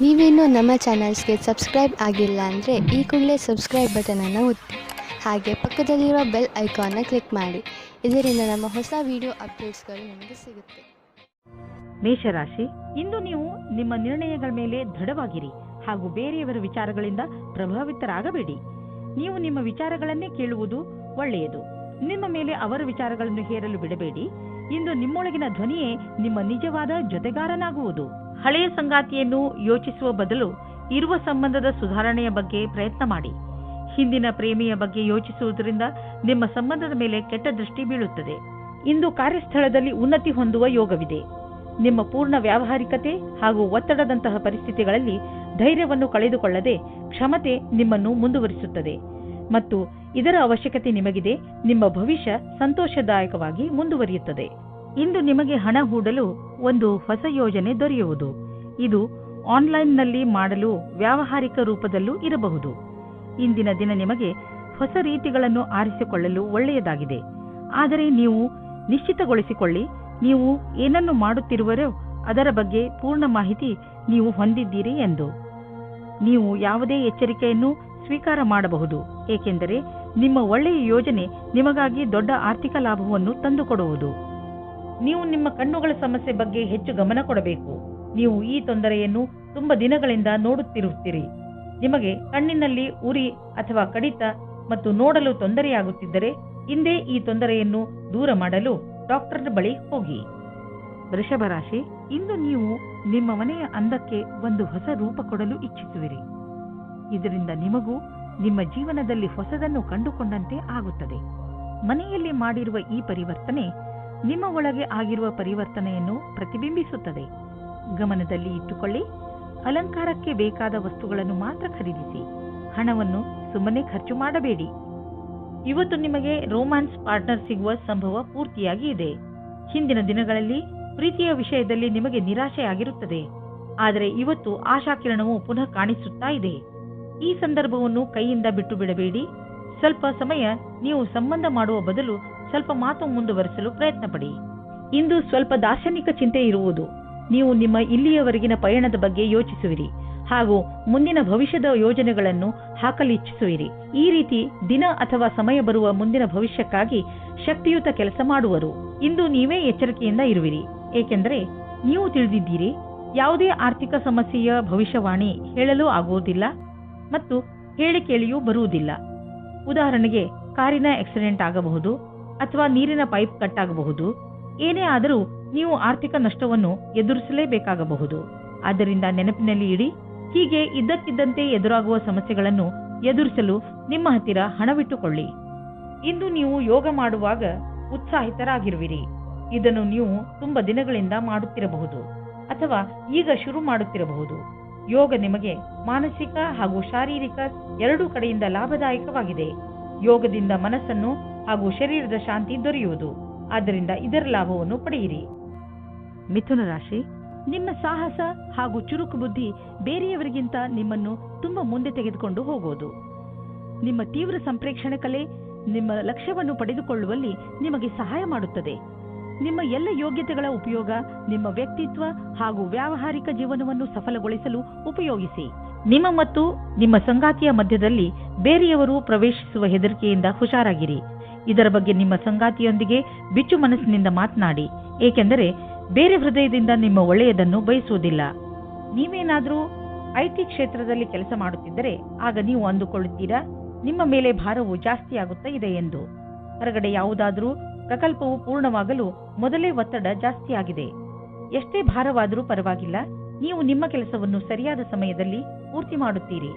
ನೀವೇನೂ ನಮ್ಮ ಚಾನಲ್ಸ್ಗೆ ಸಬ್ಸ್ಕ್ರೈಬ್ ಆಗಿಲ್ಲ ಅಂದರೆ ಈ ಕೂಡಲೇ ಸಬ್ಸ್ಕ್ರೈಬ್ ಬಟನನ್ನು ಒತ್ತಿ ಹಾಗೆ ಪಕ್ಕದಲ್ಲಿರೋ ಬೆಲ್ ಐಕಾನ್ನ ಕ್ಲಿಕ್ ಮಾಡಿ. ಇದರಿಂದ ನಮ್ಮ ಹೊಸ ವಿಡಿಯೋ ಅಪ್ಡೇಟ್ಸ್ಗಳು ನಿಮಗೆ ಸಿಗುತ್ತೆ. ಮೇಷರಾಶಿ, ಇಂದು ನೀವು ನಿಮ್ಮ ನಿರ್ಣಯಗಳ ಮೇಲೆ ದೃಢವಾಗಿರಿ ಹಾಗೂ ಬೇರೆಯವರ ವಿಚಾರಗಳಿಂದ ಪ್ರಭಾವಿತರಾಗಬೇಡಿ. ನೀವು ನಿಮ್ಮ ವಿಚಾರಗಳನ್ನೇ ಕೇಳುವುದು ಒಳ್ಳೆಯದು. ನಿಮ್ಮ ಮೇಲೆ ಅವರ ವಿಚಾರಗಳನ್ನು ಹೇರಲು ಬಿಡಬೇಡಿ. ಇಂದು ನಿಮ್ಮೊಳಗಿನ ಧ್ವನಿಯೇ ನಿಮ್ಮ ನಿಜವಾದ ಜೊತೆಗಾರನಾಗುವುದು. ಹಳೆಯ ಸಂಗಾತಿಯನ್ನು ಯೋಚಿಸುವ ಬದಲು ಇರುವ ಸಂಬಂಧದ ಸುಧಾರಣೆಯ ಬಗ್ಗೆ ಪ್ರಯತ್ನ ಮಾಡಿ. ಹಿಂದಿನ ಪ್ರೇಮಿಯ ಬಗ್ಗೆ ಯೋಚಿಸುವುದರಿಂದ ನಿಮ್ಮ ಸಂಬಂಧದ ಮೇಲೆ ಕೆಟ್ಟ ದೃಷ್ಟಿ ಬೀಳುತ್ತದೆ. ಇಂದು ಕಾರ್ಯಸ್ಥಳದಲ್ಲಿ ಉನ್ನತಿ ಹೊಂದುವ ಯೋಗವಿದೆ. ನಿಮ್ಮ ಪೂರ್ಣ ವ್ಯಾವಹಾರಿಕತೆ ಹಾಗೂ ಒತ್ತಡದಂತಹ ಪರಿಸ್ಥಿತಿಗಳಲ್ಲಿ ಧೈರ್ಯವನ್ನು ಕಳೆದುಕೊಳ್ಳದೆ ಕ್ಷಮತೆ ನಿಮ್ಮನ್ನು ಮುಂದುವರಿಸುತ್ತದೆ ಮತ್ತು ಇದರ ಅವಶ್ಯಕತೆ ನಿಮಗಿದೆ. ನಿಮ್ಮ ಭವಿಷ್ಯ ಸಂತೋಷದಾಯಕವಾಗಿ ಮುಂದುವರಿಯುತ್ತದೆ. ಇಂದು ನಿಮಗೆ ಹಣ ಹೂಡಲು ಒಂದು ಹೊಸ ಯೋಜನೆ ದೊರೆಯುವುದು. ಇದು ಆನ್ಲೈನ್ನಲ್ಲಿ ಮಾಡಲು ವ್ಯಾವಹಾರಿಕ ರೂಪದಲ್ಲೂ ಇರಬಹುದು. ಇಂದಿನ ದಿನ ನಿಮಗೆ ಹೊಸ ರೀತಿಗಳನ್ನು ಆರಿಸಿಕೊಳ್ಳಲು ಒಳ್ಳೆಯದಾಗಿದೆ. ಆದರೆ ನೀವು ನಿಶ್ಚಿತಗೊಳಿಸಿಕೊಳ್ಳಿ, ನೀವು ಏನನ್ನು ಮಾಡುತ್ತಿರುವರೋ ಅದರ ಬಗ್ಗೆ ಪೂರ್ಣ ಮಾಹಿತಿ ನೀವು ಹೊಂದಿದ್ದೀರಿ ಎಂದು. ನೀವು ಯಾವುದೇ ಎಚ್ಚರಿಕೆಯನ್ನು ಸ್ವೀಕಾರ ಮಾಡಬಹುದು, ಏಕೆಂದರೆ ನಿಮ್ಮ ಒಳ್ಳೆಯ ಯೋಜನೆ ನಿಮಗಾಗಿ ದೊಡ್ಡ ಆರ್ಥಿಕ ಲಾಭವನ್ನು ತಂದುಕೊಡುವುದು. ನೀವು ನಿಮ್ಮ ಕಣ್ಣುಗಳ ಸಮಸ್ಯೆ ಬಗ್ಗೆ ಹೆಚ್ಚು ಗಮನ ಕೊಡಬೇಕು. ನೀವು ಈ ತೊಂದರೆಯನ್ನು ತುಂಬಾ ದಿನಗಳಿಂದ ನೋಡುತ್ತಿರುತ್ತೀರಿ. ನಿಮಗೆ ಕಣ್ಣಿನಲ್ಲಿ ಉರಿ ಅಥವಾ ಕಡಿತ ಮತ್ತು ನೋಡಲು ತೊಂದರೆಯಾಗುತ್ತಿದ್ದರೆ ಇಂದೇ ಈ ತೊಂದರೆಯನ್ನು ದೂರ ಮಾಡಲು ಡಾಕ್ಟರ್ ಬಳಿ ಹೋಗಿ. ವೃಷಭ ರಾಶಿ, ಇಂದು ನೀವು ನಿಮ್ಮ ಮನೆಯ ಅಂದಕ್ಕೆ ಒಂದು ಹೊಸ ರೂಪ ಕೊಡಲು ಇಚ್ಛಿಸುವಿರಿ. ಇದರಿಂದ ನಿಮಗೂ ನಿಮ್ಮ ಜೀವನದಲ್ಲಿ ಹೊಸದನ್ನು ಕಂಡುಕೊಂಡಂತೆ ಆಗುತ್ತದೆ. ಮನೆಯಲ್ಲಿ ಮಾಡಿರುವ ಈ ಪರಿವರ್ತನೆ ನಿಮ್ಮ ಒಳಗೆ ಆಗಿರುವ ಪರಿವರ್ತನೆಯನ್ನು ಪ್ರತಿಬಿಂಬಿಸುತ್ತದೆ. ಗಮನದಲ್ಲಿ ಇಟ್ಟುಕೊಳ್ಳಿ, ಅಲಂಕಾರಕ್ಕೆ ಬೇಕಾದ ವಸ್ತುಗಳನ್ನು ಮಾತ್ರ ಖರೀದಿಸಿ. ಹಣವನ್ನು ಸುಮ್ಮನೆ ಖರ್ಚು ಮಾಡಬೇಡಿ. ಇವತ್ತು ನಿಮಗೆ ರೋಮ್ಯಾನ್ಸ್ ಪಾರ್ಟ್ನರ್ ಸಿಗುವ ಸಂಭವ ಪೂರ್ತಿಯಾಗಿ ಇದೆ. ಹಿಂದಿನ ದಿನಗಳಲ್ಲಿ ಪ್ರೀತಿಯ ವಿಷಯದಲ್ಲಿ ನಿಮಗೆ ನಿರಾಶೆಯಾಗಿರುತ್ತದೆ, ಆದರೆ ಇವತ್ತು ಆಶಾಕಿರಣವು ಪುನಃ ಕಾಣಿಸುತ್ತಾ ಇದೆ. ಈ ಸಂದರ್ಭವನ್ನು ಕೈಯಿಂದ ಬಿಟ್ಟು ಬಿಡಬೇಡಿ. ಸ್ವಲ್ಪ ಸಮಯ ನೀವು ಸಂಬಂಧ ಮಾಡುವ ಬದಲು ಸ್ವಲ್ಪ ಮಾತು ಮುಂದುವರಿಸಲು ಪ್ರಯತ್ನ ಪಡಿ. ಇಂದು ಸ್ವಲ್ಪ ದಾರ್ಶನಿಕ ಚಿಂತೆ ಇರುವುದು. ನೀವು ನಿಮ್ಮ ಇಲ್ಲಿಯವರೆಗಿನ ಪಯಣದ ಬಗ್ಗೆ ಯೋಚಿಸುವಿರಿ ಹಾಗೂ ಮುಂದಿನ ಭವಿಷ್ಯದ ಯೋಜನೆಗಳನ್ನು ಹಾಕಲು ಇಚ್ಛಿಸುವಿರಿ. ಈ ರೀತಿ ದಿನ ಅಥವಾ ಸಮಯ ಬರುವ ಮುಂದಿನ ಭವಿಷ್ಯಕ್ಕಾಗಿ ಶಕ್ತಿಯುತ ಕೆಲಸ ಮಾಡುವರು. ಇಂದು ನೀವೇ ಎಚ್ಚರಿಕೆಯಿಂದ ಇರುವಿರಿ, ಏಕೆಂದರೆ ನೀವು ತಿಳಿದಿದ್ದೀರಿ ಯಾವುದೇ ಆರ್ಥಿಕ ಸಮಸ್ಯೆಯ ಭವಿಷ್ಯವಾಣಿ ಹೇಳಲು ಆಗುವುದಿಲ್ಲ ಮತ್ತು ಹೇಳಿಕೆಯೂ ಬರುವುದಿಲ್ಲ. ಉದಾಹರಣೆಗೆ, ಕಾರಿನ ಆಕ್ಸಿಡೆಂಟ್ ಆಗಬಹುದು ಅಥವಾ ನೀರಿನ ಪೈಪ್ ಕಟ್ ಆಗಬಹುದು. ಏನೇ ಆದರೂ ನೀವು ಆರ್ಥಿಕ ನಷ್ಟವನ್ನು ಎದುರಿಸಲೇಬೇಕಾಗಬಹುದು. ಆದ್ದರಿಂದ ನೆನಪಿನಲ್ಲಿ ಇಡಿ, ಹೀಗೆ ಇದ್ದಕ್ಕಿದ್ದಂತೆ ಎದುರಾಗುವ ಸಮಸ್ಯೆಗಳನ್ನು ಎದುರಿಸಲು ನಿಮ್ಮ ಹತ್ತಿರ ಹಣವಿಟ್ಟುಕೊಳ್ಳಿ. ಇಂದು ನೀವು ಯೋಗ ಮಾಡುವಾಗ ಉತ್ಸಾಹಿತರಾಗಿರುವಿರಿ. ಇದನ್ನು ನೀವು ತುಂಬಾ ದಿನಗಳಿಂದ ಮಾಡುತ್ತಿರಬಹುದು ಅಥವಾ ಈಗ ಶುರು ಮಾಡುತ್ತಿರಬಹುದು. ಯೋಗ ನಿಮಗೆ ಮಾನಸಿಕ ಹಾಗೂ ಶಾರೀರಿಕ ಎರಡೂ ಕಡೆಯಿಂದ ಲಾಭದಾಯಕವಾಗಿದೆ. ಯೋಗದಿಂದ ಮನಸ್ಸನ್ನು ಹಾಗೂ ಶರೀರದ ಶಾಂತಿ ದೊರೆಯುವುದು. ಆದ್ದರಿಂದ ಇದರ ಲಾಭವನ್ನು ಪಡೆಯಿರಿ. ಮಿಥುನ ರಾಶಿ, ನಿಮ್ಮ ಸಾಹಸ ಹಾಗೂ ಚುರುಕು ಬುದ್ಧಿ ಬೇರೆಯವರಿಗಿಂತ ನಿಮ್ಮನ್ನು ತುಂಬಾ ಮುಂದೆ ತೆಗೆದುಕೊಂಡು ಹೋಗುವುದು. ನಿಮ್ಮ ತೀವ್ರ ಸಂಪ್ರೇಕ್ಷಣೆ ಕಲೆ ನಿಮ್ಮ ಲಕ್ಷ್ಯವನ್ನು ಪಡೆದುಕೊಳ್ಳುವಲ್ಲಿ ನಿಮಗೆ ಸಹಾಯ ಮಾಡುತ್ತದೆ. ನಿಮ್ಮ ಎಲ್ಲ ಯೋಗ್ಯತೆಗಳ ಉಪಯೋಗ ನಿಮ್ಮ ವ್ಯಕ್ತಿತ್ವ ಹಾಗೂ ವ್ಯಾವಹಾರಿಕ ಜೀವನವನ್ನು ಸಫಲಗೊಳಿಸಲು ಉಪಯೋಗಿಸಿ. ನಿಮ್ಮ ಮತ್ತು ನಿಮ್ಮ ಸಂಗಾತಿಯ ಮಧ್ಯದಲ್ಲಿ ಬೇರೆಯವರು ಪ್ರವೇಶಿಸುವ ಹೆದರಿಕೆಯಿಂದ ಹುಷಾರಾಗಿರಿ. ಇದರ ಬಗ್ಗೆ ನಿಮ್ಮ ಸಂಗಾತಿಯೊಂದಿಗೆ ಬಿಚ್ಚು ಮನಸ್ಸಿನಿಂದ ಮಾತನಾಡಿ, ಏಕೆಂದರೆ ಬೇರೆ ಹೃದಯದಿಂದ ನಿಮ್ಮ ಒಳ್ಳೆಯದನ್ನು ಬಯಸುವುದಿಲ್ಲ. ನೀವೇನಾದರೂ ಐಟಿ ಕ್ಷೇತ್ರದಲ್ಲಿ ಕೆಲಸ ಮಾಡುತ್ತಿದ್ದರೆ ಆಗ ನೀವು ಅಂದುಕೊಳ್ಳುತ್ತೀರಾ ನಿಮ್ಮ ಮೇಲೆ ಭಾರವು ಜಾಸ್ತಿ ಆಗುತ್ತಾ ಇದೆ ಎಂದು. ಹೊರಗಡೆ ಯಾವುದಾದರೂ ಪ್ರಕಲ್ಪವು ಪೂರ್ಣವಾಗಲು ಮೊದಲೇ ಒತ್ತಡ ಜಾಸ್ತಿಯಾಗಿದೆ. ಎಷ್ಟೇ ಭಾರವಾದರೂ ಪರವಾಗಿಲ್ಲ, ನೀವು ನಿಮ್ಮ ಕೆಲಸವನ್ನು ಸರಿಯಾದ ಸಮಯದಲ್ಲಿ ಪೂರ್ತಿ ಮಾಡುತ್ತೀರಿ.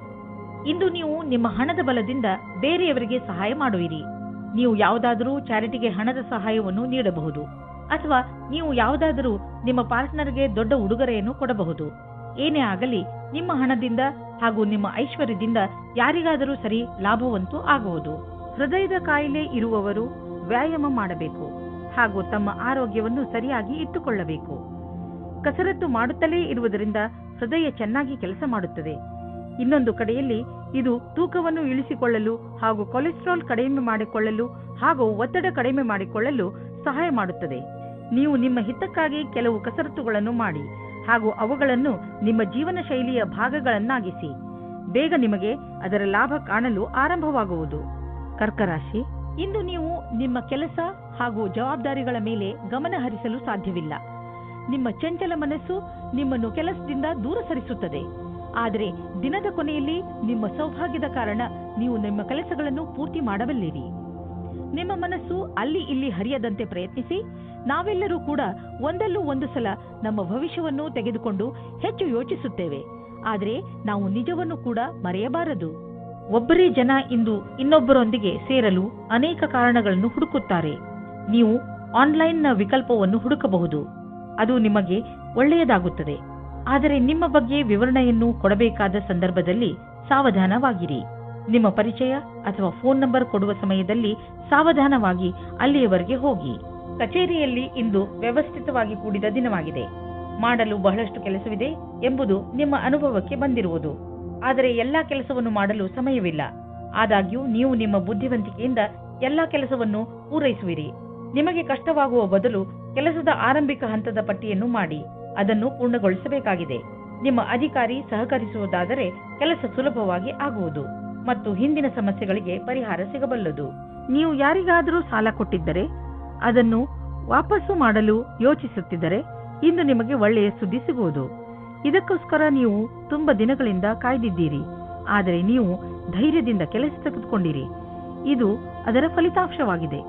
ಇಂದು ನೀವು ನಿಮ್ಮ ಹಣದ ಬಲದಿಂದ ಬೇರೆಯವರಿಗೆ ಸಹಾಯ ಮಾಡುವಿರಿ. ನೀವು ಯಾವುದಾದರೂ ಚಾರಿಟಿಗೆ ಹಣದ ಸಹಾಯವನ್ನು ನೀಡಬಹುದು ಅಥವಾ ನೀವು ಯಾವುದಾದರೂ ನಿಮ್ಮ ಪಾರ್ಟ್ನರ್ಗೆ ದೊಡ್ಡ ಉಡುಗೊರೆಯನ್ನು ಕೊಡಬಹುದು. ಏನೇ ಆಗಲಿ, ನಿಮ್ಮ ಹಣದಿಂದ ಹಾಗೂ ನಿಮ್ಮ ಐಶ್ವರ್ಯದಿಂದ ಯಾರಿಗಾದರೂ ಸರಿ ಲಾಭವಂತೂ ಆಗುವುದು. ಹೃದಯದ ಕಾಯಿಲೆ ಇರುವವರು ವ್ಯಾಯಾಮ ಮಾಡಬೇಕು ಹಾಗೂ ತಮ್ಮ ಆರೋಗ್ಯವನ್ನು ಸರಿಯಾಗಿ ಇಟ್ಟುಕೊಳ್ಳಬೇಕು. ಕಸರತ್ತು ಮಾಡುತ್ತಲೇ ಇರುವುದರಿಂದ ಹೃದಯ ಚೆನ್ನಾಗಿ ಕೆಲಸ ಮಾಡುತ್ತದೆ. ಇನ್ನೊಂದು ಕಡೆಯಲ್ಲಿ ಇದು ತೂಕವನ್ನು ಇಳಿಸಿಕೊಳ್ಳಲು ಹಾಗೂ ಕೊಲೆಸ್ಟ್ರಾಲ್ ಕಡಿಮೆ ಮಾಡಿಕೊಳ್ಳಲು ಹಾಗೂ ಒತ್ತಡ ಕಡಿಮೆ ಮಾಡಿಕೊಳ್ಳಲು ಸಹಾಯ ಮಾಡುತ್ತದೆ. ನೀವು ನಿಮ್ಮ ಹಿತಕ್ಕಾಗಿ ಕೆಲವು ಕಸರತ್ತುಗಳನ್ನು ಮಾಡಿ ಹಾಗೂ ಅವುಗಳನ್ನು ನಿಮ್ಮ ಜೀವನ ಶೈಲಿಯ ಭಾಗಗಳನ್ನಾಗಿಸಿ. ಬೇಗ ನಿಮಗೆ ಅದರ ಲಾಭ ಕಾಣಲು ಆರಂಭವಾಗುವುದು. ಕರ್ಕ ರಾಶಿ, ಇಂದು ನೀವು ನಿಮ್ಮ ಕೆಲಸ ಹಾಗೂ ಜವಾಬ್ದಾರಿಗಳ ಮೇಲೆ ಗಮನ ಹರಿಸಲು ಸಾಧ್ಯವಿಲ್ಲ. ನಿಮ್ಮ ಚಂಚಲ ಮನಸ್ಸು ನಿಮ್ಮನ್ನು ಕೆಲಸದಿಂದ ದೂರ ಸರಿಸುತ್ತದೆ. ಆದರೆ ದಿನದ ಕೊನೆಯಲ್ಲಿ ನಿಮ್ಮ ಸೌಭಾಗ್ಯದ ಕಾರಣ ನೀವು ನಿಮ್ಮ ಕೆಲಸಗಳನ್ನು ಪೂರ್ತಿ ಮಾಡಬಲ್ಲಿರಿ. ನಿಮ್ಮ ಮನಸ್ಸು ಅಲ್ಲಿ ಇಲ್ಲಿ ಹರಿಯದಂತೆ ಪ್ರಯತ್ನಿಸಿ. ನಾವೆಲ್ಲರೂ ಕೂಡ ಒಂದಲ್ಲೂ ಒಂದು ಸಲ ನಮ್ಮ ಭವಿಷ್ಯವನ್ನು ತೆಗೆದುಕೊಂಡು ಹೆಚ್ಚು ಯೋಚಿಸುತ್ತೇವೆ. ಆದರೆ ನಾವು ನಿಜವನ್ನು ಕೂಡ ಮರೆಯಬಾರದು. ಒಬ್ಬರೇ ಜನ ಇಂದು ಇನ್ನೊಬ್ಬರೊಂದಿಗೆ ಸೇರಲು ಅನೇಕ ಕಾರಣಗಳನ್ನು ಹುಡುಕುತ್ತಾರೆ. ನೀವು ಆನ್ಲೈನ್ನ ವಿಕಲ್ಪವನ್ನು ಹುಡುಕಬಹುದು. ಅದು ನಿಮಗೆ ಒಳ್ಳೆಯದಾಗುತ್ತದೆ. ಆದರೆ ನಿಮ್ಮ ಬಗ್ಗೆ ವಿವರಣೆಯನ್ನು ಕೊಡಬೇಕಾದ ಸಂದರ್ಭದಲ್ಲಿ ಸಾವಧಾನವಾಗಿರಿ. ನಿಮ್ಮ ಪರಿಚಯ ಅಥವಾ ಫೋನ್ ನಂಬರ್ ಕೊಡುವ ಸಮಯದಲ್ಲಿ ಸಾವಧಾನವಾಗಿ ಅಲ್ಲಿಯವರೆಗೆ ಹೋಗಿ. ಕಚೇರಿಯಲ್ಲಿ ಇಂದು ವ್ಯವಸ್ಥಿತವಾಗಿ ಕೂಡಿದ ದಿನವಾಗಿದೆ. ಮಾಡಲು ಬಹಳಷ್ಟು ಕೆಲಸವಿದೆ ಎಂಬುದು ನಿಮ್ಮ ಅನುಭವಕ್ಕೆ ಬಂದಿರುವುದು. ಆದರೆ ಎಲ್ಲಾ ಕೆಲಸವನ್ನು ಮಾಡಲು ಸಮಯವಿಲ್ಲ. ಆದಾಗ್ಯೂ ನೀವು ನಿಮ್ಮ ಬುದ್ಧಿವಂತಿಕೆಯಿಂದ ಎಲ್ಲಾ ಕೆಲಸವನ್ನು ಪೂರೈಸುವಿರಿ. ನಿಮಗೆ ಕಷ್ಟವಾಗುವ ಬದಲು ಕೆಲಸದ ಆರಂಭಿಕ ಹಂತದ ಪಟ್ಟಿಯನ್ನು ಮಾಡಿ ಅದನ್ನು ಪೂರ್ಣಗೊಳಿಸಬೇಕಾಗಿದೆ. ನಿಮ್ಮ ಅಧಿಕಾರಿ ಸಹಕರಿಸುವುದಾದರೆ ಕೆಲಸ ಸುಲಭವಾಗಿ ಆಗುವುದು ಮತ್ತು ಹಿಂದಿನ ಸಮಸ್ಯೆಗಳಿಗೆ ಪರಿಹಾರ ಸಿಗಬಲ್ಲದು. ನೀವು ಯಾರಿಗಾದರೂ ಸಾಲ ಕೊಟ್ಟಿದ್ದರೆ ಅದನ್ನು ವಾಪಸ್ಸು ಮಾಡಲು ಯೋಚಿಸುತ್ತಿದ್ದರೆ ಇಂದು ನಿಮಗೆ ಒಳ್ಳೆಯ ಸುದ್ದಿ ಸಿಗುವುದು. ಇದಕ್ಕೋಸ್ಕರ ನೀವು ತುಂಬಾ ದಿನಗಳಿಂದ ಕಾಯ್ದಿದ್ದೀರಿ. ಆದರೆ ನೀವು ಧೈರ್ಯದಿಂದ ಕೆಲಸ ತೆಗೆದುಕೊಂಡಿರಿ. ಇದು ಅದರ ಫಲಿತಾಂಶವಾಗಿದೆ.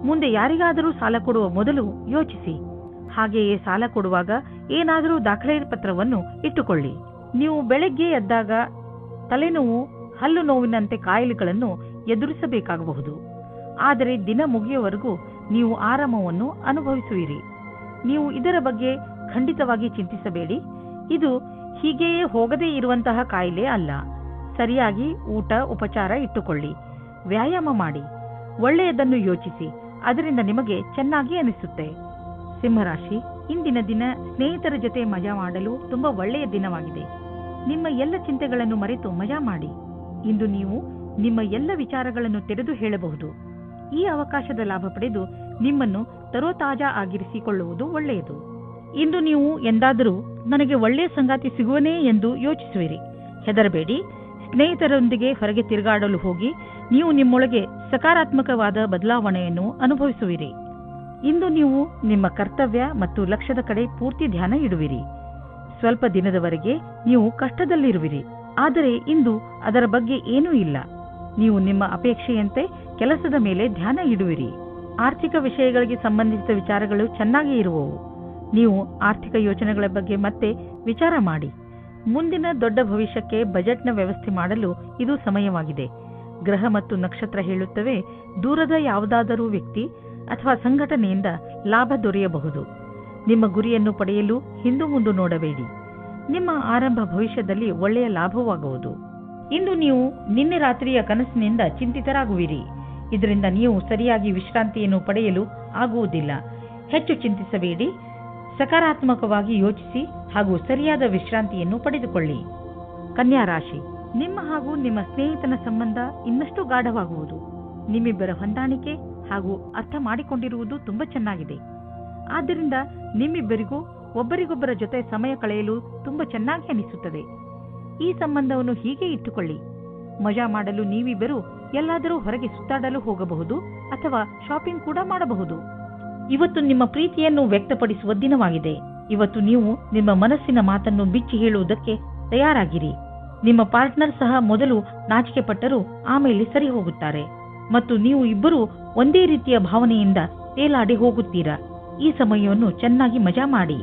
ಮುಂದೆ ಯಾರಿಗಾದರೂ ಸಾಲ ಕೊಡುವ ಮೊದಲು ಯೋಚಿಸಿ. ಹಾಗೆಯೇ ಸಾಲ ಕೊಡುವಾಗ ಏನಾದರೂ ದಾಖಲೆ ಪತ್ರವನ್ನು ಇಟ್ಟುಕೊಳ್ಳಿ. ನೀವು ಬೆಳಗ್ಗೆ ಎದ್ದಾಗ ತಲೆನೋವು, ಹಲ್ಲು ನೋವಿನಂತೆ ಕಾಯಿಲೆಗಳನ್ನು ಎದುರಿಸಬೇಕಾಗಬಹುದು. ಆದರೆ ದಿನ ಮುಗಿಯುವವರೆಗೂ ನೀವು ಆರಾಮವನ್ನು ಅನುಭವಿಸುವಿರಿ. ನೀವು ಇದರ ಬಗ್ಗೆ ಖಂಡಿತವಾಗಿ ಚಿಂತಿಸಬೇಡಿ. ಇದು ಹೀಗೆಯೇ ಹೋಗದೇ ಇರುವಂತಹ ಕಾಯಿಲೆ ಅಲ್ಲ. ಸರಿಯಾಗಿ ಊಟ, ಉಪಚಾರ ಇಟ್ಟುಕೊಳ್ಳಿ. ವ್ಯಾಯಾಮ ಮಾಡಿ. ಒಳ್ಳೆಯದನ್ನು ಯೋಚಿಸಿ. ಅದರಿಂದ ನಿಮಗೆ ಚೆನ್ನಾಗಿ ಅನಿಸುತ್ತೆ. ಸಿಂಹರಾಶಿ, ಇಂದಿನ ದಿನ ಸ್ನೇಹಿತರ ಜೊತೆ ಮಜಾ ಮಾಡಲು ತುಂಬಾ ಒಳ್ಳೆಯ ದಿನವಾಗಿದೆ. ನಿಮ್ಮ ಎಲ್ಲ ಚಿಂತೆಗಳನ್ನು ಮರೆತು ಮಜಾ ಮಾಡಿ. ಇಂದು ನೀವು ನಿಮ್ಮ ಎಲ್ಲ ವಿಚಾರಗಳನ್ನು ತೆರೆದು ಹೇಳಬಹುದು. ಈ ಅವಕಾಶದ ಲಾಭ ಪಡೆದು ನಿಮ್ಮನ್ನು ತರೋತಾಜಾ ಆಗಿರಿಸಿಕೊಳ್ಳುವುದು ಒಳ್ಳೆಯದು. ಇಂದು ನೀವು ಎಂದಾದರೂ ನನಗೆ ಒಳ್ಳೆಯ ಸಂಗಾತಿ ಸಿಗುವನೇ ಎಂದು ಯೋಚಿಸುವಿರಿ. ಹೆದರಬೇಡಿ. ಸ್ನೇಹಿತರೊಂದಿಗೆ ಹೊರಗೆ ತಿರುಗಾಡಲು ಹೋಗಿ ನೀವು ನಿಮ್ಮೊಳಗೆ ಸಕಾರಾತ್ಮಕವಾದ ಬದಲಾವಣೆಯನ್ನು ಅನುಭವಿಸುವಿರಿ. ಇಂದು ನೀವು ನಿಮ್ಮ ಕರ್ತವ್ಯ ಮತ್ತು ಲಕ್ಷ್ಯದ ಕಡೆ ಪೂರ್ತಿ ಧ್ಯಾನ ಇಡುವಿರಿ. ಸ್ವಲ್ಪ ದಿನದವರೆಗೆ ನೀವು ಕಷ್ಟದಲ್ಲಿರುವಿರಿ. ಆದರೆ ಇಂದು ಅದರ ಬಗ್ಗೆ ಏನೂ ಇಲ್ಲ. ನೀವು ನಿಮ್ಮ ಅಪೇಕ್ಷೆಯಂತೆ ಕೆಲಸದ ಮೇಲೆ ಧ್ಯಾನ ಇಡುವಿರಿ. ಆರ್ಥಿಕ ವಿಷಯಗಳಿಗೆ ಸಂಬಂಧಿಸಿದ ವಿಚಾರಗಳು ಚೆನ್ನಾಗಿ ಇರುವವು. ನೀವು ಆರ್ಥಿಕ ಯೋಜನೆಗಳ ಬಗ್ಗೆ ಮತ್ತೆ ವಿಚಾರ ಮಾಡಿ. ಮುಂದಿನ ದೊಡ್ಡ ಭವಿಷ್ಯಕ್ಕೆ ಬಜೆಟ್ನ ವ್ಯವಸ್ಥೆ ಮಾಡಲು ಇದು ಸಮಯವಾಗಿದೆ. ಗ್ರಹ ಮತ್ತು ನಕ್ಷತ್ರ ಹೇಳುತ್ತವೆ, ದೂರದ ಯಾವುದಾದರೂ ವ್ಯಕ್ತಿ ಅಥವಾ ಸಂಘಟನೆಯಿಂದ ಲಾಭ ದೊರೆಯಬಹುದು. ನಿಮ್ಮ ಗುರಿಯನ್ನು ಪಡೆಯಲು ಹಿಂದು ಮುಂದು ನೋಡಬೇಡಿ. ನಿಮ್ಮ ಆರಂಭ ಭವಿಷ್ಯದಲ್ಲಿ ಒಳ್ಳೆಯ ಲಾಭವಾಗುವುದು. ಇಂದು ನೀವು ನಿನ್ನೆ ರಾತ್ರಿಯ ಕನಸಿನಿಂದ ಚಿಂತಿತರಾಗುವಿರಿ. ಇದರಿಂದ ನೀವು ಸರಿಯಾಗಿ ವಿಶ್ರಾಂತಿಯನ್ನು ಪಡೆಯಲು ಆಗುವುದಿಲ್ಲ. ಹೆಚ್ಚು ಚಿಂತಿಸಬೇಡಿ. ಸಕಾರಾತ್ಮಕವಾಗಿ ಯೋಚಿಸಿ ಹಾಗೂ ಸರಿಯಾದ ವಿಶ್ರಾಂತಿಯನ್ನು ಪಡೆದುಕೊಳ್ಳಿ. ಕನ್ಯಾ ರಾಶಿ, ನಿಮ್ಮ ಹಾಗೂ ನಿಮ್ಮ ಸ್ನೇಹಿತನ ಸಂಬಂಧ ಇನ್ನಷ್ಟು ಗಾಢವಾಗುವುದು. ನಿಮ್ಮಿಬ್ಬರ ಹೊಂದಾಣಿಕೆ ಹಾಗೂ ಅರ್ಥ ಮಾಡಿಕೊಂಡಿರುವುದು ತುಂಬಾ ಚೆನ್ನಾಗಿದೆ. ಆದ್ದರಿಂದ ನಿಮ್ಮಿಬ್ಬರಿಗೂ ಒಬ್ಬರಿಗೊಬ್ಬರ ಜೊತೆ ಸಮಯ ಕಳೆಯಲು ತುಂಬಾ ಚೆನ್ನಾಗಿ ಅನಿಸುತ್ತದೆ. ಈ ಸಂಬಂಧವನ್ನು ಹೀಗೆ ಇಟ್ಟುಕೊಳ್ಳಿ. ಮಜಾ ಮಾಡಲು ನೀವಿಬ್ಬರು ಎಲ್ಲಾದರೂ ಹೊರಗೆ ಸುತ್ತಾಡಲು ಹೋಗಬಹುದು ಅಥವಾ ಶಾಪಿಂಗ್ ಕೂಡ ಮಾಡಬಹುದು. ಇವತ್ತು ನಿಮ್ಮ ಪ್ರೀತಿಯನ್ನು ವ್ಯಕ್ತಪಡಿಸುವ ದಿನವಾಗಿದೆ. ಇವತ್ತು ನೀವು ನಿಮ್ಮ ಮನಸ್ಸಿನ ಮಾತನ್ನು ಬಿಚ್ಚಿ ಹೇಳುವುದಕ್ಕೆ ತಯಾರಾಗಿರಿ. ನಿಮ್ಮ ಪಾರ್ಟ್ನರ್ ಸಹ ಮೊದಲು ನಾಚಿಕೆ ಪಟ್ಟರೂ ಆಮೇಲೆ ಸರಿ ಹೋಗುತ್ತಾರೆ ಮತ್ತು ನೀವು ಇಬ್ಬರು ಒಂದೇ ರೀತಿಯ ಭಾವನೆಯಿಂದ ತೇಲಾಡಿ ಹೋಗುತ್ತೀರಾ. ಈ ಸಮಯವನ್ನು ಚೆನ್ನಾಗಿ ಮಜಾ ಮಾಡಿ.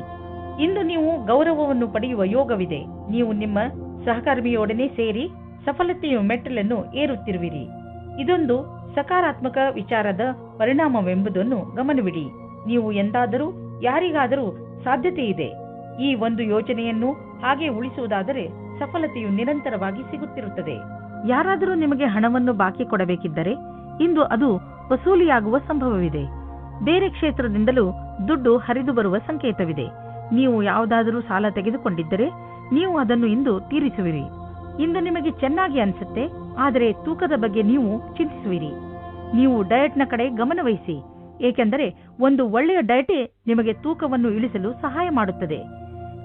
ಇಂದು ನೀವು ಗೌರವವನ್ನು ಪಡೆಯುವ ಯೋಗವಿದೆ. ನೀವು ನಿಮ್ಮ ಸಹಕರ್ಮಿಯೊಡನೆ ಸೇರಿ ಸಫಲತೆಯ ಮೆಟ್ಟಲನ್ನು ಏರುತ್ತಿರುವಿರಿ. ಇದೊಂದು ಸಕಾರಾತ್ಮಕ ವಿಚಾರದ ಪರಿಣಾಮವೆಂಬುದನ್ನು ಗಮನವಿಡಿ. ನೀವು ಎಂದಾದರೂ ಯಾರಿಗಾದರೂ ಸಾಧ್ಯತೆ ಇದೆ. ಈ ಒಂದು ಯೋಚನೆಯನ್ನು ಹಾಗೆ ಉಳಿಸುವುದಾದರೆ ಸಫಲತೆಯು ನಿರಂತರವಾಗಿ ಸಿಗುತ್ತಿರುತ್ತದೆ. ಯಾರಾದರೂ ನಿಮಗೆ ಹಣವನ್ನು ಬಾಕಿ ಕೊಡಬೇಕಿದ್ದರೆ ಇಂದು ಅದು ವಸೂಲಿಯಾಗುವ ಸಂಭವವಿದೆ. ಬೇರೆ ಕ್ಷೇತ್ರದಿಂದಲೂ ದುಡ್ಡು ಹರಿದು ಬರುವ ಸಂಕೇತವಿದೆ. ನೀವು ಯಾವುದಾದರೂ ಸಾಲ ತೆಗೆದುಕೊಂಡಿದ್ದರೆ ನೀವು ಅದನ್ನು ಇಂದು ತೀರಿಸುವಿರಿ. ಇಂದು ನಿಮಗೆ ಚೆನ್ನಾಗಿ ಅನಿಸುತ್ತೆ, ಆದರೆ ತೂಕದ ಬಗ್ಗೆ ನೀವು ಚಿಂತಿಸುವಿರಿ. ನೀವು ಡಯಟ್ನ ಕಡೆ ಗಮನವಹಿಸಿ, ಏಕೆಂದರೆ ಒಂದು ಒಳ್ಳೆಯ ಡಯಟೇ ನಿಮಗೆ ತೂಕವನ್ನು ಇಳಿಸಲು ಸಹಾಯ ಮಾಡುತ್ತದೆ.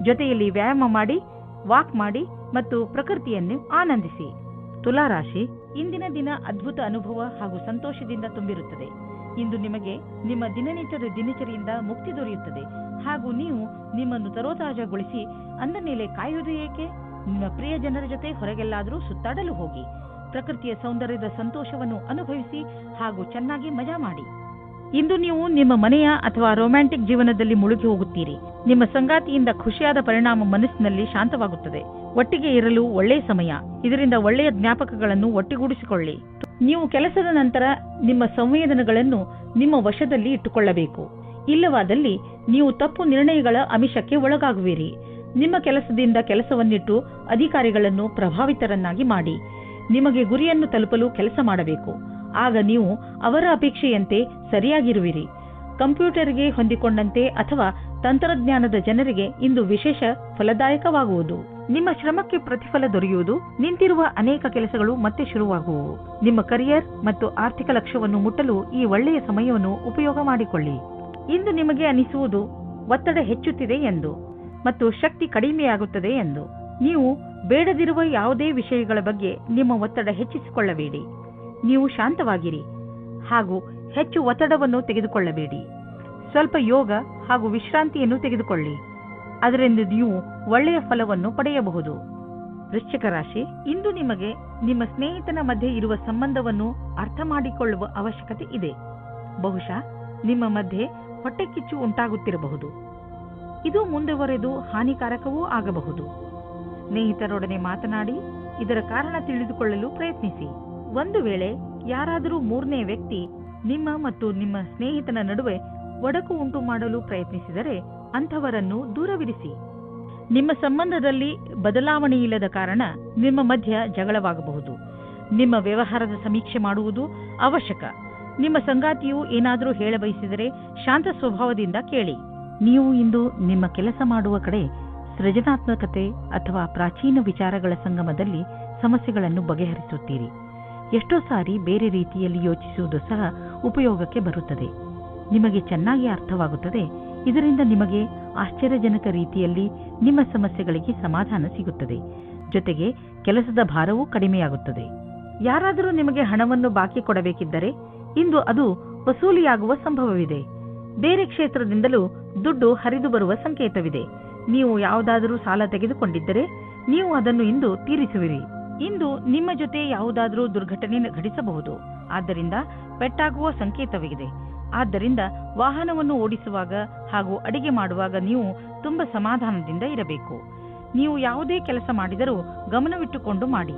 ಜೊತೆಯಲ್ಲಿ ವ್ಯಾಯಾಮ ಮಾಡಿ, ವಾಕ್ ಮಾಡಿ ಮತ್ತು ಪ್ರಕೃತಿಯನ್ನು ಆನಂದಿಸಿ. ತುಲಾರಾಶಿ, ಇಂದಿನ ದಿನ ಅದ್ಭುತ ಅನುಭವ ಹಾಗೂ ಸಂತೋಷದಿಂದ ತುಂಬಿರುತ್ತದೆ. ಇಂದು ನಿಮಗೆ ನಿಮ್ಮ ದಿನನಿತ್ಯದ ದಿನಚರಿಯಿಂದ ಮುಕ್ತಿ ದೊರೆಯುತ್ತದೆ ಹಾಗೂ ನೀವು ನಿಮ್ಮನ್ನು ತರೋತಾಜಾಗೊಳಿಸಿ ಅಂದ ಮೇಲೆ ಕಾಯುವುದು ಏಕೆ? ನಿಮ್ಮ ಪ್ರಿಯ ಜನರ ಜೊತೆ ಹೊರಗೆಲ್ಲಾದರೂ ಸುತ್ತಾಡಲು ಹೋಗಿ. ಪ್ರಕೃತಿಯ ಸೌಂದರ್ಯದ ಸಂತೋಷವನ್ನು ಅನುಭವಿಸಿ ಹಾಗೂ ಚೆನ್ನಾಗಿ ಮಜಾ ಮಾಡಿ. ಇಂದು ನೀವು ನಿಮ್ಮ ಮನೆಯ ಅಥವಾ ರೊಮ್ಯಾಂಟಿಕ್ ಜೀವನದಲ್ಲಿ ಮುಳುಗಿ ಹೋಗುತ್ತೀರಿ. ನಿಮ್ಮ ಸಂಗಾತಿಯಿಂದ ಖುಷಿಯಾದ ಪರಿಣಾಮ ಮನಸ್ಸಿನಲ್ಲಿ ಶಾಂತವಾಗುತ್ತದೆ. ಒಟ್ಟಿಗೆ ಇರಲು ಒಳ್ಳೆಯ ಸಮಯ. ಇದರಿಂದ ಒಳ್ಳೆಯ ಜ್ಞಾಪಕಗಳನ್ನು ಒಟ್ಟಿಗೂಡಿಸಿಕೊಳ್ಳಿ. ನೀವು ಕೆಲಸದ ನಂತರ ನಿಮ್ಮ ಸಂವೇದನೆಗಳನ್ನು ನಿಮ್ಮ ವಶದಲ್ಲಿ ಇಟ್ಟುಕೊಳ್ಳಬೇಕು. ಇಲ್ಲವಾದಲ್ಲಿ ನೀವು ತಪ್ಪು ನಿರ್ಣಯಗಳ ಆಮಿಷಕ್ಕೆ ಒಳಗಾಗುವಿರಿ. ನಿಮ್ಮ ಕೆಲಸದಿಂದ ಕೆಲಸವನ್ನಿಟ್ಟು ಅಧಿಕಾರಿಗಳನ್ನು ಪ್ರಭಾವಿತರನ್ನಾಗಿ ಮಾಡಿ. ನಿಮಗೆ ಗುರಿಯನ್ನು ತಲುಪಲು ಕೆಲಸ ಮಾಡಬೇಕು. ಆಗ ನೀವು ಅವರ ಅಪೇಕ್ಷೆಯಂತೆ ಸರಿಯಾಗಿರುವಿರಿ. ಕಂಪ್ಯೂಟರ್ಗೆ ಹೊಂದಿಕೊಂಡಂತೆ ಅಥವಾ ತಂತ್ರಜ್ಞಾನದ ಜನರಿಗೆ ಇಂದು ವಿಶೇಷ ಫಲದಾಯಕವಾಗುವುದು. ನಿಮ್ಮ ಶ್ರಮಕ್ಕೆ ಪ್ರತಿಫಲ ದೊರೆಯುವುದು. ನಿಂತಿರುವ ಅನೇಕ ಕೆಲಸಗಳು ಮತ್ತೆ ಶುರುವಾಗುವು. ನಿಮ್ಮ ಕರಿಯರ್ ಮತ್ತು ಆರ್ಥಿಕ ಲಕ್ಷ್ಯವನ್ನು ಮುಟ್ಟಲು ಈ ಒಳ್ಳೆಯ ಸಮಯವನ್ನು ಉಪಯೋಗ ಮಾಡಿಕೊಳ್ಳಿ. ಇಂದು ನಿಮಗೆ ಅನಿಸುವುದು ಒತ್ತಡ ಹೆಚ್ಚುತ್ತಿದೆ ಎಂದು ಮತ್ತು ಶಕ್ತಿ ಕಡಿಮೆಯಾಗುತ್ತದೆ ಎಂದು. ನೀವು ಬೇಡದಿರುವ ಯಾವುದೇ ವಿಷಯಗಳ ಬಗ್ಗೆ ನಿಮ್ಮ ಒತ್ತಡ ಹೆಚ್ಚಿಸಿಕೊಳ್ಳಬೇಡಿ. ನೀವು ಶಾಂತವಾಗಿರಿ ಹಾಗೂ ಹೆಚ್ಚು ಒತ್ತಡವನ್ನು ತೆಗೆದುಕೊಳ್ಳಬೇಡಿ. ಸ್ವಲ್ಪ ಯೋಗ ಹಾಗೂ ವಿಶ್ರಾಂತಿಯನ್ನು ತೆಗೆದುಕೊಳ್ಳಿ. ಅದರಿಂದ ನೀವು ಒಳ್ಳೆಯ ಫಲವನ್ನು ಪಡೆಯಬಹುದು. ವೃಶ್ಚಿಕ ರಾಶಿ, ಇಂದು ನಿಮಗೆ ನಿಮ್ಮ ಸ್ನೇಹಿತನ ಮಧ್ಯೆ ಇರುವ ಸಂಬಂಧವನ್ನು ಅರ್ಥ ಮಾಡಿಕೊಳ್ಳುವ ಅವಶ್ಯಕತೆ ಇದೆ. ಬಹುಶಃ ನಿಮ್ಮ ಮಧ್ಯೆ ಹೊಟ್ಟೆಕಿಚ್ಚು ಉಂಟಾಗುತ್ತಿರಬಹುದು. ಇದು ಮುಂದುವರೆದು ಹಾನಿಕಾರಕವೂ ಆಗಬಹುದು. ಸ್ನೇಹಿತರೊಡನೆ ಮಾತನಾಡಿ ಇದರ ಕಾರಣ ತಿಳಿದುಕೊಳ್ಳಲು ಪ್ರಯತ್ನಿಸಿ. ಒಂದು ವೇಳೆ ಯಾರಾದರೂ ಮೂರನೇ ವ್ಯಕ್ತಿ ನಿಮ್ಮ ಮತ್ತು ನಿಮ್ಮ ಸ್ನೇಹಿತನ ನಡುವೆ ಒಡಕು ಉಂಟು ಮಾಡಲು ಪ್ರಯತ್ನಿಸಿದರೆ ಅಂಥವರನ್ನು ದೂರವಿರಿಸಿ. ನಿಮ್ಮ ಸಂಬಂಧದಲ್ಲಿ ಬದಲಾವಣೆಯಿಲ್ಲದ ಕಾರಣ ನಿಮ್ಮ ಮಧ್ಯ ಜಗಳವಾಗಬಹುದು. ನಿಮ್ಮ ವ್ಯವಹಾರದ ಸಮೀಕ್ಷೆ ಮಾಡುವುದು ಅವಶ್ಯಕ. ನಿಮ್ಮ ಸಂಗಾತಿಯು ಏನಾದರೂ ಹೇಳಬಯಸಿದರೆ ಶಾಂತ ಸ್ವಭಾವದಿಂದ ಕೇಳಿ. ನೀವು ಇಂದು ನಿಮ್ಮ ಕೆಲಸ ಮಾಡುವ ಕಡೆ ಸೃಜನಾತ್ಮಕತೆ ಅಥವಾ ಪ್ರಾಚೀನ ವಿಚಾರಗಳ ಸಂಗಮದಲ್ಲಿ ಸಮಸ್ಯೆಗಳನ್ನು ಬಗೆಹರಿಸುತ್ತೀರಿ. ಎಷ್ಟೋ ಸಾರಿ ಬೇರೆ ರೀತಿಯಲ್ಲಿ ಯೋಚಿಸುವುದು ಸಹ ಉಪಯೋಗಕ್ಕೆ ಬರುತ್ತದೆ. ನಿಮಗೆ ಚೆನ್ನಾಗಿ ಅರ್ಥವಾಗುತ್ತದೆ. ಇದರಿಂದ ನಿಮಗೆ ಆಶ್ಚರ್ಯಜನಕ ರೀತಿಯಲ್ಲಿ ನಿಮ್ಮ ಸಮಸ್ಯೆಗಳಿಗೆ ಸಮಾಧಾನ ಸಿಗುತ್ತದೆ. ಜೊತೆಗೆ ಕೆಲಸದ ಭಾರವೂ ಕಡಿಮೆಯಾಗುತ್ತದೆ. ಯಾರಾದರೂ ನಿಮಗೆ ಹಣವನ್ನು ಬಾಕಿ ಕೊಡಬೇಕಿದ್ದರೆ ಇಂದು ಅದು ವಸೂಲಿಯಾಗುವ ಸಂಭವವಿದೆ. ಬೇರೆ ಕ್ಷೇತ್ರದಿಂದಲೂ ದುಡ್ಡು ಹರಿದು ಬರುವ ಸಂಕೇತವಿದೆ. ನೀವು ಯಾವುದಾದರೂ ಸಾಲ ತೆಗೆದುಕೊಂಡಿದ್ದರೆ ನೀವು ಅದನ್ನು ಇಂದು ತೀರಿಸುವಿರಿ. ಇಂದು ನಿಮ್ಮ ಜೊತೆ ಯಾವುದಾದರೂ ದುರ್ಘಟನೆ ಘಟಿಸಬಹುದು. ಆದ್ದರಿಂದ ಪೆಟ್ಟಾಗುವ ಸಂಕೇತವಿದೆ. ಆದ್ದರಿಂದ ವಾಹನವನ್ನು ಓಡಿಸುವಾಗ ಹಾಗೂ ಅಡಿಗೆ ಮಾಡುವಾಗ ನೀವು ತುಂಬ ಸಮಾಧಾನದಿಂದ ಇರಬೇಕು. ನೀವು ಯಾವುದೇ ಕೆಲಸ ಮಾಡಿದರೂ ಗಮನವಿಟ್ಟುಕೊಂಡು ಮಾಡಿ,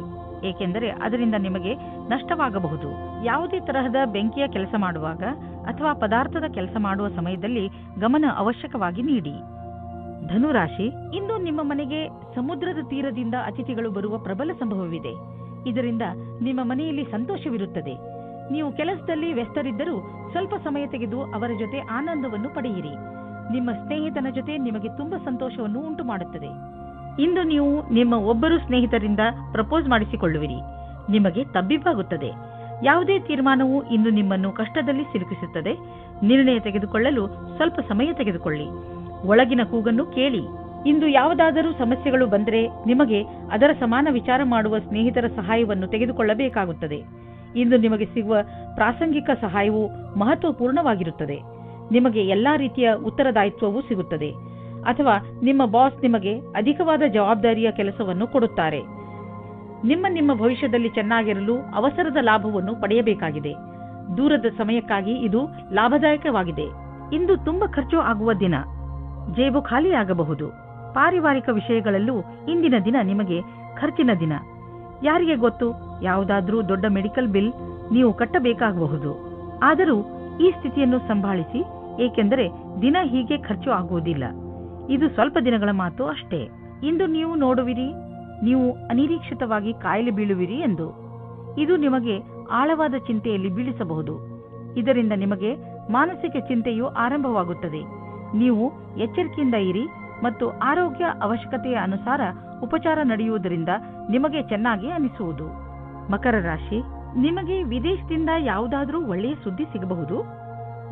ಏಕೆಂದರೆ ಅದರಿಂದ ನಿಮಗೆ ನಷ್ಟವಾಗಬಹುದು. ಯಾವುದೇ ತರಹದ ಬೆಂಕಿಯ ಕೆಲಸ ಮಾಡುವಾಗ ಅಥವಾ ಪದಾರ್ಥದ ಕೆಲಸ ಮಾಡುವ ಸಮಯದಲ್ಲಿ ಗಮನ ಅವಶ್ಯಕವಾಗಿ ನೀಡಿ. ಧನುರಾಶಿ, ಇಂದು ನಿಮ್ಮ ಮನೆಗೆ ಸಮುದ್ರದ ತೀರದಿಂದ ಅತಿಥಿಗಳು ಬರುವ ಪ್ರಬಲ ಸಂಭವವಿದೆ. ಇದರಿಂದ ನಿಮ್ಮ ಮನೆಯಲ್ಲಿ ಸಂತೋಷವಿರುತ್ತದೆ. ನೀವು ಕೆಲಸದಲ್ಲಿ ವ್ಯಸ್ತರಿದ್ದರೂ ಸ್ವಲ್ಪ ಸಮಯ ತೆಗೆದು ಅವರ ಜೊತೆ ಆನಂದವನ್ನು ಪಡೆಯಿರಿ. ನಿಮ್ಮ ಸ್ನೇಹಿತನ ಜೊತೆ ನಿಮಗೆ ತುಂಬಾ ಸಂತೋಷವನ್ನು ಉಂಟು ಮಾಡುತ್ತದೆ. ಇಂದು ನೀವು ನಿಮ್ಮ ಒಬ್ಬರು ಸ್ನೇಹಿತರಿಂದ ಪ್ರಪೋಸ್ ಮಾಡಿಸಿಕೊಳ್ಳುವಿರಿ. ನಿಮಗೆ ತಬ್ಬಿಬ್ಬಾಗುತ್ತದೆ. ಯಾವುದೇ ತೀರ್ಮಾನವು ಇಂದು ನಿಮ್ಮನ್ನು ಕಷ್ಟದಲ್ಲಿ ಸಿಲುಕಿಸುತ್ತದೆ. ನಿರ್ಣಯ ತೆಗೆದುಕೊಳ್ಳಲು ಸ್ವಲ್ಪ ಸಮಯ ತೆಗೆದುಕೊಳ್ಳಿ. ಒಳಗಿನ ಕೂಗನ್ನು ಕೇಳಿ. ಇಂದು ಯಾವುದಾದರೂ ಸಮಸ್ಯೆಗಳು ಬಂದರೆ ನಿಮಗೆ ಅದರ ಸಮಾನ ವಿಚಾರ ಮಾಡುವ ಸ್ನೇಹಿತರ ಸಹಾಯವನ್ನು ತೆಗೆದುಕೊಳ್ಳಬೇಕಾಗುತ್ತದೆ. ಇಂದು ನಿಮಗೆ ಸಿಗುವ ಪ್ರಾಸಂಗಿಕ ಸಹಾಯವು ಮಹತ್ವಪೂರ್ಣವಾಗಿರುತ್ತದೆ. ನಿಮಗೆ ಎಲ್ಲಾ ರೀತಿಯ ಉತ್ತರದಾಯಿತ್ವವೂ ಸಿಗುತ್ತದೆ. ಅಥವಾ ನಿಮ್ಮ ಬಾಸ್ ನಿಮಗೆ ಅಧಿಕವಾದ ಜವಾಬ್ದಾರಿಯ ಕೆಲಸವನ್ನು ಕೊಡುತ್ತಾರೆ. ನಿಮ್ಮ ಭವಿಷ್ಯದಲ್ಲಿ ಚೆನ್ನಾಗಿರಲು ಅವಸರದ ಲಾಭವನ್ನು ಪಡೆಯಬೇಕಾಗಿದೆ. ದೂರದ ಸಮಯಕ್ಕಾಗಿ ಇದು ಲಾಭದಾಯಕವಾಗಿದೆ. ಇಂದು ತುಂಬಾ ಖರ್ಚು ಆಗುವ ದಿನ. ಜೇಬು ಖಾಲಿಯಾಗಬಹುದು. ಪಾರಿವಾರಿಕ ವಿಷಯಗಳಲ್ಲೂ ಇಂದಿನ ದಿನ ನಿಮಗೆ ಖರ್ಚಿನ ದಿನ. ಯಾರಿಗೆ ಗೊತ್ತು, ಯಾವುದಾದ್ರೂ ದೊಡ್ಡ ಮೆಡಿಕಲ್ ಬಿಲ್ ನೀವು ಕಟ್ಟಬೇಕಾಗಬಹುದು. ಆದರೂ ಈ ಸ್ಥಿತಿಯನ್ನು ಸಂಭಾಳಿಸಿ, ಏಕೆಂದರೆ ದಿನ ಹೀಗೆ ಖರ್ಚು ಆಗುವುದಿಲ್ಲ. ಇದು ಸ್ವಲ್ಪ ದಿನಗಳ ಮಾತು ಅಷ್ಟೇ. ಇಂದು ನೀವು ನೋಡುವಿರಿ, ನೀವು ಅನಿರೀಕ್ಷಿತವಾಗಿ ಕಾಯಿಲೆ ಬೀಳುವಿರಿ ಎಂದು. ಇದು ನಿಮಗೆ ಆಳವಾದ ಚಿಂತೆಯಲ್ಲಿ ಬೀಳಿಸಬಹುದು. ಇದರಿಂದ ನಿಮಗೆ ಮಾನಸಿಕ ಚಿಂತೆಯು ಆರಂಭವಾಗುತ್ತದೆ. ನೀವು ಎಚ್ಚರಿಕೆಯಿಂದ ಇರಿ ಮತ್ತು ಆರೋಗ್ಯ ಅವಶ್ಯಕತೆಯ ಅನುಸಾರ ಉಪಚಾರ ನಡೆಯುವುದರಿಂದ ನಿಮಗೆ ಚೆನ್ನಾಗಿ ಅನಿಸುವುದು. ಮಕರ ರಾಶಿ, ನಿಮಗೆ ವಿದೇಶದಿಂದ ಯಾವುದಾದ್ರೂ ಒಳ್ಳೆಯ ಸುದ್ದಿ ಸಿಗಬಹುದು.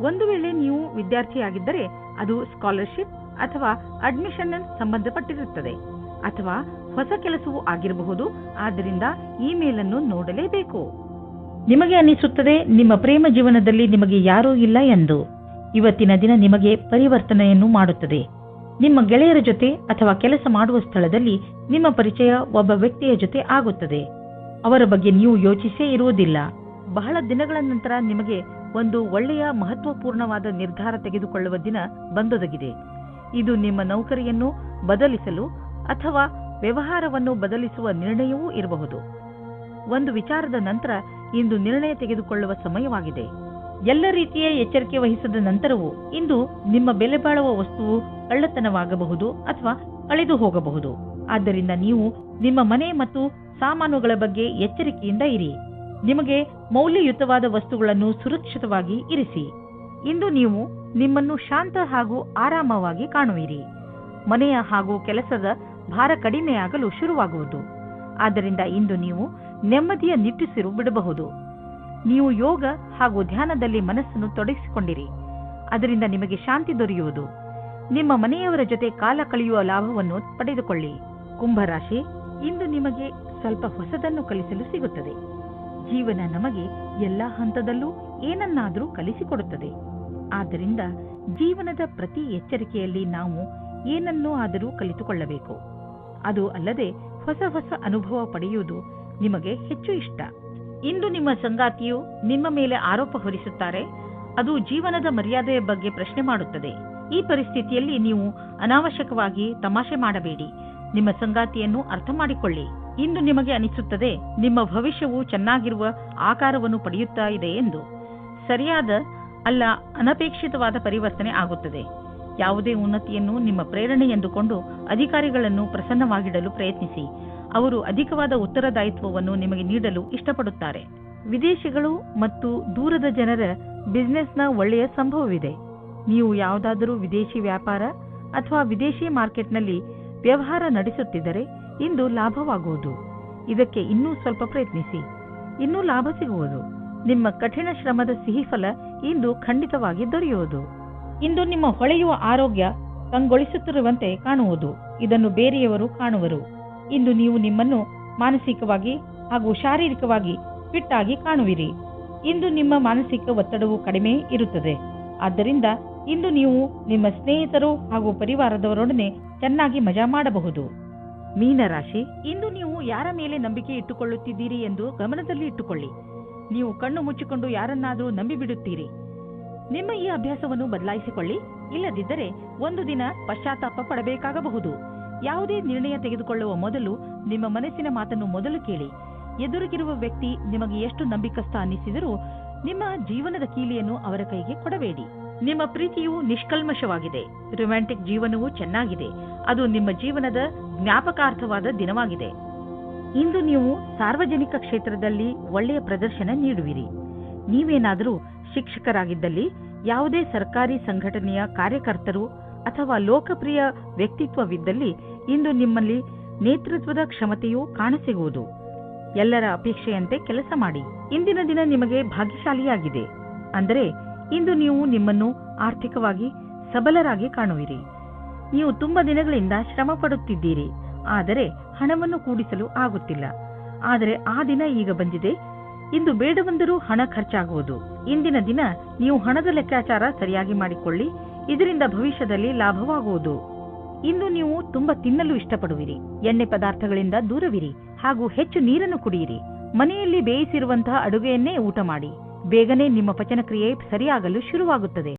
ಒಂದು ವೇಳೆ ನೀವು ವಿದ್ಯಾರ್ಥಿಯಾಗಿದ್ದರೆ ಅದು ಸ್ಕಾಲರ್ಶಿಪ್ ಅಥವಾ ಅಡ್ಮಿಷನ್ ಸಂಬಂಧಪಟ್ಟಿರುತ್ತದೆ ಅಥವಾ ಹೊಸ ಕೆಲಸವೂ ಆಗಿರಬಹುದು. ಆದ್ದರಿಂದ ಇಮೇಲ್ ಅನ್ನು ನೋಡಲೇಬೇಕು. ನಿಮಗೆ ಅನಿಸುತ್ತದೆ ನಿಮ್ಮ ಪ್ರೇಮ ಜೀವನದಲ್ಲಿ ನಿಮಗೆ ಯಾರೂ ಇಲ್ಲ ಎಂದು. ಇವತ್ತಿನ ದಿನ ನಿಮಗೆ ಪರಿವರ್ತನೆಯನ್ನು ಮಾಡುತ್ತದೆ. ನಿಮ್ಮ ಗೆಳೆಯರ ಜೊತೆ ಅಥವಾ ಕೆಲಸ ಮಾಡುವ ಸ್ಥಳದಲ್ಲಿ ನಿಮ್ಮ ಪರಿಚಯ ಒಬ್ಬ ವ್ಯಕ್ತಿಯ ಜೊತೆ ಆಗುತ್ತದೆ. ಅವರ ಬಗ್ಗೆ ನೀವು ಯೋಚಿಸೇ ಇರುವುದಿಲ್ಲ. ಬಹಳ ದಿನಗಳ ನಂತರ ನಿಮಗೆ ಒಂದು ಒಳ್ಳೆಯ ಮಹತ್ವಪೂರ್ಣವಾದ ನಿರ್ಧಾರ ತೆಗೆದುಕೊಳ್ಳುವ ದಿನ ಬಂದೊದಗಿದೆ. ಇದು ನಿಮ್ಮ ನೌಕರಿಯನ್ನು ಬದಲಿಸಲು ಅಥವಾ ವ್ಯವಹಾರವನ್ನು ಬದಲಿಸುವ ನಿರ್ಣಯವೂ ಇರಬಹುದು. ಒಂದು ವಿಚಾರದ ನಂತರ ಇಂದು ನಿರ್ಣಯ ತೆಗೆದುಕೊಳ್ಳುವ ಸಮಯವಾಗಿದೆ. ಎಲ್ಲ ರೀತಿಯ ಎಚ್ಚರಿಕೆ ವಹಿಸಿದ ನಂತರವೂ ಇಂದು ನಿಮ್ಮ ಬೆಲೆ ಬಾಳುವ ವಸ್ತುವು ಕಳ್ಳತನವಾಗಬಹುದು ಅಥವಾ ಕಳೆದು ಹೋಗಬಹುದು. ಆದ್ದರಿಂದ ನೀವು ನಿಮ್ಮ ಮನೆ ಮತ್ತು ಸಾಮಾನುಗಳ ಬಗ್ಗೆ ಎಚ್ಚರಿಕೆಯಿಂದ ಇರಿ. ನಿಮಗೆ ಮೌಲ್ಯಯುತವಾದ ವಸ್ತುಗಳನ್ನು ಸುರಕ್ಷಿತವಾಗಿ ಇರಿಸಿ. ಇಂದು ನೀವು ನಿಮ್ಮನ್ನು ಶಾಂತ ಹಾಗೂ ಆರಾಮವಾಗಿ ಕಾಣುವಿರಿ. ಮನೆಯ ಹಾಗೂ ಕೆಲಸದ ಭಾರ ಕಡಿಮೆಯಾಗಲು ಶುರುವಾಗುವುದು. ಆದ್ದರಿಂದ ಇಂದು ನೀವು ನೆಮ್ಮದಿಯ ನಿಟ್ಟುಸಿರು ಬಿಡಬಹುದು. ನೀವು ಯೋಗ ಹಾಗೂ ಧ್ಯಾನದಲ್ಲಿ ಮನಸ್ಸನ್ನು ತೊಡಗಿಸಿಕೊಂಡಿರಿ. ಅದರಿಂದ ನಿಮಗೆ ಶಾಂತಿ ದೊರೆಯುವುದು. ನಿಮ್ಮ ಮನೆಯವರ ಜೊತೆ ಕಾಲ ಕಳೆಯುವ ಲಾಭವನ್ನು ಪಡೆದುಕೊಳ್ಳಿ. ಕುಂಭರಾಶಿ, ಇಂದು ನಿಮಗೆ ಸ್ವಲ್ಪ ಹೊಸದನ್ನು ಕಲಿಸಲು ಸಿಗುತ್ತದೆ. ಜೀವನ ನಮಗೆ ಎಲ್ಲಾ ಹಂತದಲ್ಲೂ ಏನನ್ನಾದರೂ ಕಲಿಸಿಕೊಡುತ್ತದೆ. ಆದ್ದರಿಂದ ಜೀವನದ ಪ್ರತಿ ಎಚ್ಚರಿಕೆಯಲ್ಲಿ ನಾವು ಏನನ್ನೂ ಆದರೂ ಕಲಿತುಕೊಳ್ಳಬೇಕು. ಅದು ಅಲ್ಲದೆ ಹೊಸ ಹೊಸ ಅನುಭವ ಪಡೆಯುವುದು ನಿಮಗೆ ಹೆಚ್ಚು ಇಷ್ಟ. ಇಂದು ನಿಮ್ಮ ಸಂಗಾತಿಯು ನಿಮ್ಮ ಮೇಲೆ ಆರೋಪ ಹೊರಿಸುತ್ತಾರೆ. ಅದು ಜೀವನದ ಮರ್ಯಾದೆಯ ಬಗ್ಗೆ ಪ್ರಶ್ನೆ ಮಾಡುತ್ತದೆ. ಈ ಪರಿಸ್ಥಿತಿಯಲ್ಲಿ ನೀವು ಅನಾವಶ್ಯಕವಾಗಿ ತಮಾಷೆ ಮಾಡಬೇಡಿ. ನಿಮ್ಮ ಸಂಗಾತಿಯನ್ನು ಅರ್ಥ ಮಾಡಿಕೊಳ್ಳಿ. ಇಂದು ನಿಮಗೆ ಅನಿಸುತ್ತದೆ ನಿಮ್ಮ ಭವಿಷ್ಯವು ಚೆನ್ನಾಗಿರುವ ಆಕಾರವನ್ನು ಪಡೆಯುತ್ತಾ ಇದೆ ಎಂದು. ಸರಿಯಾದ ಅಲ್ಲ ಅನಪೇಕ್ಷಿತವಾದ ಪರಿವರ್ತನೆ ಆಗುತ್ತದೆ. ಯಾವುದೇ ಉನ್ನತಿಯನ್ನು ನಿಮ್ಮ ಪ್ರೇರಣೆ ಎಂದುಕೊಂಡು ಅಧಿಕಾರಿಗಳನ್ನು ಪ್ರಸನ್ನವಾಗಿಡಲು ಪ್ರಯತ್ನಿಸಿ. ಅವರು ಅಧಿಕವಾದ ಉತ್ತರದಾಯಿತ್ವವನ್ನು ನಿಮಗೆ ನೀಡಲು ಇಷ್ಟಪಡುತ್ತಾರೆ. ವಿದೇಶಿಗಳು ಮತ್ತು ದೂರದ ಜನರ ಬಿಸಿನೆಸ್ನ ಒಳ್ಳೆಯ ಸಂಭವವಿದೆ. ನೀವು ಯಾವುದಾದರೂ ವಿದೇಶಿ ವ್ಯಾಪಾರ ಅಥವಾ ವಿದೇಶಿ ಮಾರ್ಕೆಟ್ನಲ್ಲಿ ವ್ಯವಹಾರ ನಡೆಸುತ್ತಿದ್ದರೆ ಇಂದು ಲಾಭವಾಗುವುದು. ಇದಕ್ಕೆ ಇನ್ನೂ ಸ್ವಲ್ಪ ಪ್ರಯತ್ನಿಸಿ, ಇನ್ನೂ ಲಾಭ ಸಿಗುವುದು. ನಿಮ್ಮ ಕಠಿಣ ಶ್ರಮದ ಸಿಹಿ ಫಲ ಇಂದು ಖಂಡಿತವಾಗಿ ದೊರೆಯುವುದು. ಇಂದು ನಿಮ್ಮ ಹೊಳೆಯುವ ಆರೋಗ್ಯ ಕಂಗೊಳಿಸುತ್ತಿರುವಂತೆ ಕಾಣುವುದು. ಇದನ್ನು ಬೇರೆಯವರು ಕಾಣುವರು. ಇಂದು ನೀವು ನಿಮ್ಮನ್ನು ಮಾನಸಿಕವಾಗಿ ಹಾಗೂ ಶಾರೀರಿಕವಾಗಿ ಫಿಟ್ ಆಗಿ ಕಾಣುವಿರಿ. ಇಂದು ನಿಮ್ಮ ಮಾನಸಿಕ ಒತ್ತಡವು ಕಡಿಮೆ ಇರುತ್ತದೆ. ಆದ್ದರಿಂದ ಇಂದು ನೀವು ನಿಮ್ಮ ಸ್ನೇಹಿತರು ಹಾಗೂ ಪರಿವಾರದವರೊಡನೆ ಚೆನ್ನಾಗಿ ಮಜಾ ಮಾಡಬಹುದು. ಮೀನರಾಶಿ, ಇಂದು ನೀವು ಯಾರ ಮೇಲೆ ನಂಬಿಕೆ ಇಟ್ಟುಕೊಳ್ಳುತ್ತಿದ್ದೀರಿ ಎಂದು ಗಮನದಲ್ಲಿ ಇಟ್ಟುಕೊಳ್ಳಿ. ನೀವು ಕಣ್ಣು ಮುಚ್ಚಿಕೊಂಡು ಯಾರನ್ನಾದರೂ ನಂಬಿಬಿಡುತ್ತೀರಿ. ನಿಮ್ಮ ಈ ಅಭ್ಯಾಸವನ್ನು ಬದಲಾಯಿಸಿಕೊಳ್ಳಿ. ಇಲ್ಲದಿದ್ದರೆ ಒಂದು ದಿನ ಪಶ್ಚಾತ್ತಾಪ ಪಡಬೇಕಾಗಬಹುದು. ಯಾವುದೇ ನಿರ್ಣಯ ತೆಗೆದುಕೊಳ್ಳುವ ಮೊದಲು ನಿಮ್ಮ ಮನಸ್ಸಿನ ಮಾತನ್ನು ಮೊದಲು ಕೇಳಿ. ಎದುರಿಗಿರುವ ವ್ಯಕ್ತಿ ನಿಮಗೆ ಎಷ್ಟು ನಂಬಿಕಸ್ಥ ಅನ್ನಿಸಿದರೂ ನಿಮ್ಮ ಜೀವನದ ಕೀಲಿಯನ್ನು ಅವರ ಕೈಗೆ ಕೊಡಬೇಡಿ. ನಿಮ್ಮ ಪ್ರೀತಿಯು ನಿಷ್ಕಲ್ಮಶವಾಗಿದೆ. ರೊಮ್ಯಾಂಟಿಕ್ ಜೀವನವೂ ಚೆನ್ನಾಗಿದೆ. ಅದು ನಿಮ್ಮ ಜೀವನದ ಜ್ಞಾಪಕಾರ್ಥವಾದ ದಿನವಾಗಿದೆ. ಇಂದು ನೀವು ಸಾರ್ವಜನಿಕ ಕ್ಷೇತ್ರದಲ್ಲಿ ಒಳ್ಳೆಯ ಪ್ರದರ್ಶನ ನೀಡುವಿರಿ. ನೀವೇನಾದರೂ ಶಿಕ್ಷಕರಾಗಿದ್ದಲ್ಲಿ, ಯಾವುದೇ ಸರ್ಕಾರಿ ಸಂಘಟನೆಯ ಕಾರ್ಯಕರ್ತರು ಅಥವಾ ಲೋಕಪ್ರಿಯ ವ್ಯಕ್ತಿತ್ವವಿದ್ದಲ್ಲಿ ಇಂದು ನಿಮ್ಮಲ್ಲಿ ನೇತೃತ್ವದ ಕ್ಷಮತೆಯೂ ಕಾಣಸಿಗುವುದು. ಎಲ್ಲರ ಅಪೇಕ್ಷೆಯಂತೆ ಕೆಲಸ ಮಾಡಿ. ಇಂದಿನ ದಿನ ನಿಮಗೆ ಭಾಗ್ಯಶಾಲಿಯಾಗಿದೆ. ಅಂದರೆ ಇಂದು ನೀವು ನಿಮ್ಮನ್ನು ಆರ್ಥಿಕವಾಗಿ ಸಬಲರಾಗಿ ಕಾಣುವಿರಿ. ನೀವು ತುಂಬಾ ದಿನಗಳಿಂದ ಶ್ರಮ ಪಡುತ್ತಿದ್ದೀರಿ, ಆದರೆ ಹಣವನ್ನು ಕೂಡಿಸಲು ಆಗುತ್ತಿಲ್ಲ. ಆದರೆ ಆ ದಿನ ಈಗ ಬಂದಿದೆ. ಇಂದು ಬೇಡವೆಂದರೂ ಹಣ ಖರ್ಚಾಗುವುದು. ಇಂದಿನ ದಿನ ನೀವು ಹಣದ ಲೆಕ್ಕಾಚಾರ ಸರಿಯಾಗಿ ಮಾಡಿಕೊಳ್ಳಿ. ಇದರಿಂದ ಭವಿಷ್ಯದಲ್ಲಿ ಲಾಭವಾಗುವುದು. ಇಂದು ನೀವು ತುಂಬಾ ತಿನ್ನಲು ಇಷ್ಟಪಡುವಿರಿ. ಎಣ್ಣೆ ಪದಾರ್ಥಗಳಿಂದ ದೂರವಿರಿ ಹಾಗೂ ಹೆಚ್ಚು ನೀರನ್ನು ಕುಡಿಯಿರಿ. ಮನೆಯಲ್ಲಿ ಬೇಯಿಸಿರುವಂತಹ ಅಡುಗೆಯನ್ನೇ ಊಟ ಮಾಡಿ. ಬೇಗನೆ ನಿಮ್ಮ ಪಚನಕ್ರಿಯೆ ಸರಿಯಾಗಲು ಶುರುವಾಗುತ್ತದೆ.